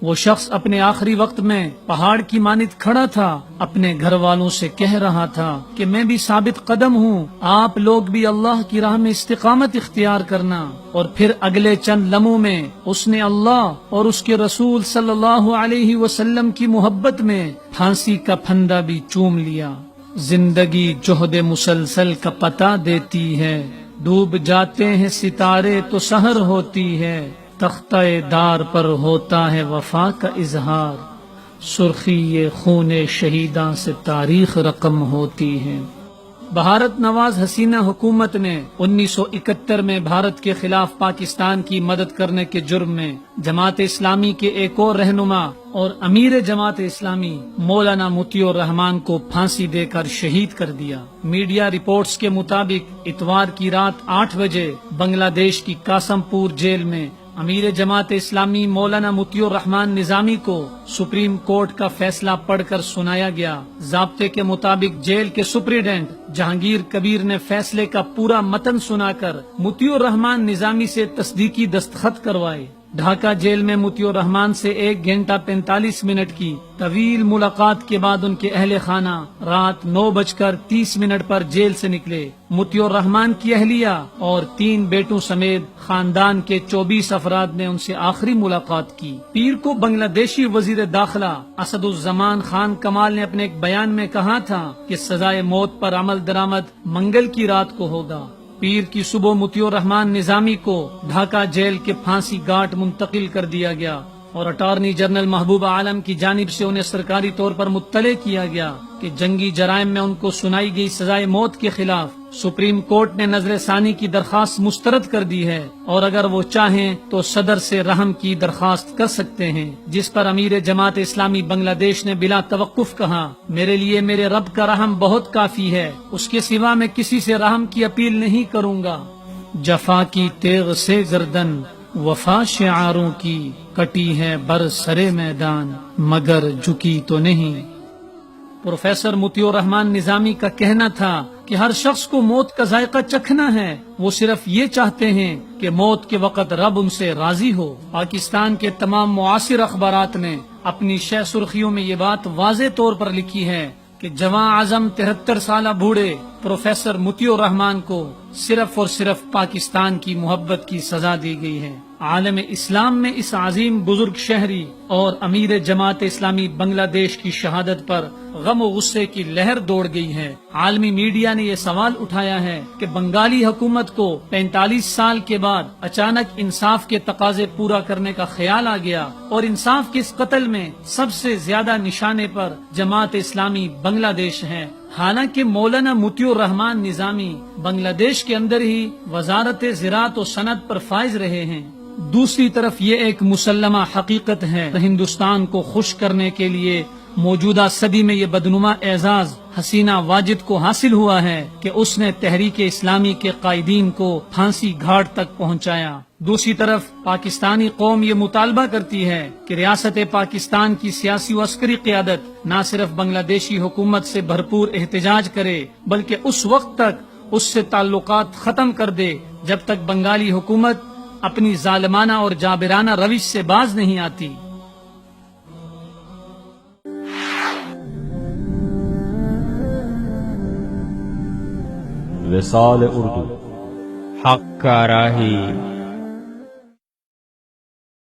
وہ شخص اپنے آخری وقت میں پہاڑ کی مانند کھڑا تھا، اپنے گھر والوں سے کہہ رہا تھا کہ میں بھی ثابت قدم ہوں، آپ لوگ بھی اللہ کی راہ میں استقامت اختیار کرنا۔ اور پھر اگلے چند لمحوں میں اس نے اللہ اور اس کے رسول صلی اللہ علیہ وسلم کی محبت میں پھانسی کا پھندا بھی چوم لیا۔ زندگی جہد مسلسل کا پتہ دیتی ہے، ڈوب جاتے ہیں ستارے تو سحر ہوتی ہے، تختہ دار پر ہوتا ہے وفا کا اظہار، سرخی خون شہیداں سے تاریخ رقم ہوتی ہے۔ بھارت نواز حسینہ حکومت نے 1971 میں بھارت کے خلاف پاکستان کی مدد کرنے کے جرم میں جماعت اسلامی کے ایک اور رہنما اور امیر جماعت اسلامی مولانا مطیع الرحمان کو پھانسی دے کر شہید کر دیا۔ میڈیا رپورٹس کے مطابق اتوار کی رات 8 بجے بنگلہ دیش کی قاسم پور جیل میں امیر جماعت اسلامی مولانا مطیع الرحمان نظامی کو سپریم کورٹ کا فیصلہ پڑھ کر سنایا گیا۔ ضابطے کے مطابق جیل کے سپرنٹینڈنٹ جہانگیر کبیر نے فیصلے کا پورا متن سنا کر مطیع الرحمان نظامی سے تصدیقی دستخط کروائے۔ ڈھاکہ جیل میں مطیع الرحمان سے 1 گھنٹہ 45 منٹ کی طویل ملاقات کے بعد ان کے اہل خانہ رات 9:30 پر جیل سے نکلے۔ مطیع الرحمان کی اہلیہ اور 3 بیٹوں سمیت خاندان کے 24 افراد نے ان سے آخری ملاقات کی۔ پیر کو بنگلہ دیشی وزیر داخلہ اسد الزمان خان کمال نے اپنے ایک بیان میں کہا تھا کہ سزائے موت پر عمل درآمد منگل کی رات کو ہوگا۔ پیر کی صبح مطیع الرحمان نظامی کو ڈھاکہ جیل کے پھانسی گھاٹ منتقل کر دیا گیا اور اٹارنی جنرل محبوب عالم کی جانب سے انہیں سرکاری طور پر مطلع کیا گیا کہ جنگی جرائم میں ان کو سنائی گئی سزائے موت کے خلاف سپریم کورٹ نے نظر ثانی کی درخواست مسترد کر دی ہے اور اگر وہ چاہیں تو صدر سے رحم کی درخواست کر سکتے ہیں، جس پر امیر جماعت اسلامی بنگلہ دیش نے بلا توقف کہا، میرے لیے میرے رب کا رحم بہت کافی ہے، اس کے سوا میں کسی سے رحم کی اپیل نہیں کروں گا۔ جفا کی تیغ سے گردن وفا شعاروں کی کٹی ہے بر سرے میدان مگر جھکی تو نہیں۔ پروفیسر مطیع الرحمان نظامی کا کہنا تھا کہ ہر شخص کو موت کا ذائقہ چکھنا ہے، وہ صرف یہ چاہتے ہیں کہ موت کے وقت رب ان سے راضی ہو۔ پاکستان کے تمام معاصر اخبارات نے اپنی شہ سرخیوں میں یہ بات واضح طور پر لکھی ہے کہ جواں اعظم 73 سالہ بوڑھے پروفیسر مطیع الرحمان کو صرف اور صرف پاکستان کی محبت کی سزا دی گئی ہے۔ عالم اسلام میں اس عظیم بزرگ شہری اور امیر جماعت اسلامی بنگلہ دیش کی شہادت پر غم و غصے کی لہر دوڑ گئی ہے۔ عالمی میڈیا نے یہ سوال اٹھایا ہے کہ بنگالی حکومت کو 45 سال کے بعد اچانک انصاف کے تقاضے پورا کرنے کا خیال آ گیا اور انصاف کے اس قتل میں سب سے زیادہ نشانے پر جماعت اسلامی بنگلہ دیش ہے، حالانکہ مولانا مطیع الرحمان نظامی بنگلہ دیش کے اندر ہی وزارت زراعت و صنعت پر فائز رہے ہیں۔ دوسری طرف یہ ایک مسلمہ حقیقت ہے، ہندوستان کو خوش کرنے کے لیے موجودہ صدی میں یہ بدنما اعزاز حسینہ واجد کو حاصل ہوا ہے کہ اس نے تحریک اسلامی کے قائدین کو پھانسی گھاٹ تک پہنچایا۔ دوسری طرف پاکستانی قوم یہ مطالبہ کرتی ہے کہ ریاست پاکستان کی سیاسی و عسکری قیادت نہ صرف بنگلہ دیشی حکومت سے بھرپور احتجاج کرے بلکہ اس وقت تک اس سے تعلقات ختم کر دے جب تک بنگالی حکومت اپنی ظالمانہ اور جابرانہ روش سے باز نہیں آتی۔ وصال اردو، حق کا راہی